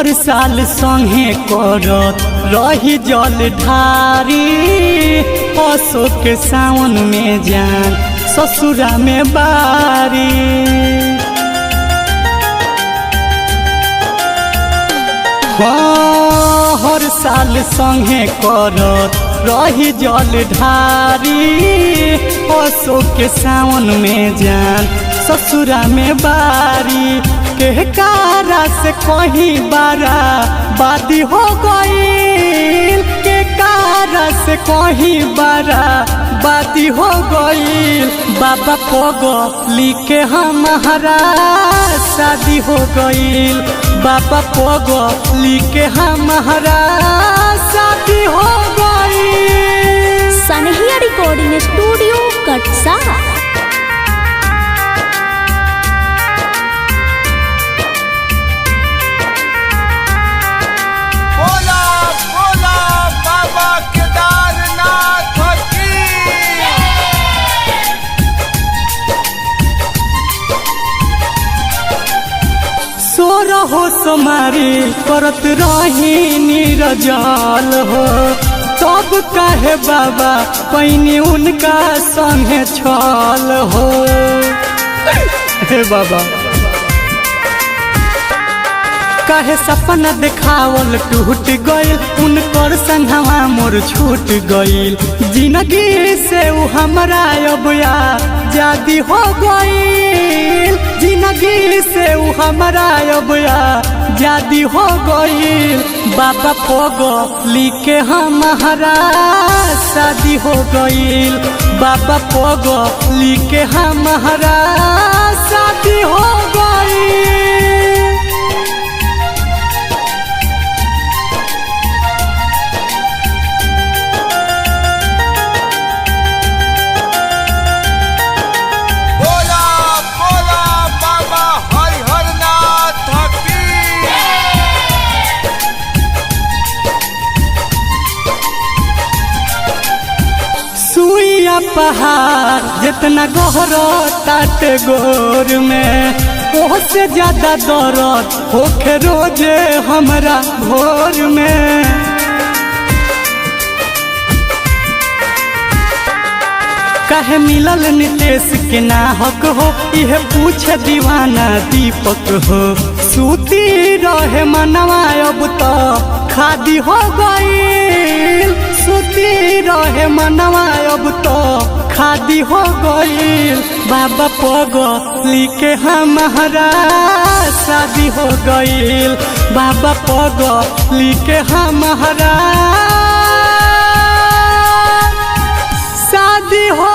हर साल संगे करत रही जल ढारी। अशोक के सावन में जान ससुरा में बारी। हाँ, हर साल संगे करत रही जल ढारी। अशोक के सावन में जान ससुरा में बारी। के कारा से कहीं बारा बादी हो गई। के कारा से कहीं बारा बादी हो गई। बाबा पोगो लिखे हमारा शादी हो गई। बाबा पोगो लिखे हमारा शादी हो गई। सनहिया रिकॉर्डिंग स्टूडियो कटसा। हो समारी करत रही नीरजल हो। तब काहे बाबा पैनी उनका संगे छल हो। हे बाबा काहे सपना देखावल टूट गइल। उनकर संगवा मोर छूट गइल। जिंदगी से उ हमरा अब आजादी हो गइल। जिंदगी से उ हमरा अब आजादी हो गइल। बाबा पोगो लिखे हमारा शादी हो गइल। बाबा पोगो लिखे हमारा शादी हो गइल। पहाड़ जितना गहरा टाट गोर में ओसे ज्यादा दर्द होखे रोजे हमरा भोर में। काहे मिलल नितेश के ना हक हो। यह पूछे दीवाना दीपक हो। सूती रहे मनवा अब तो खादी हो गई। सूती रहे मनवा अब तो खादी हो गई। बाबा पोगो लिखे हमारा शादी हो गई। बाबा पोगो लिखे हमारा शादी हो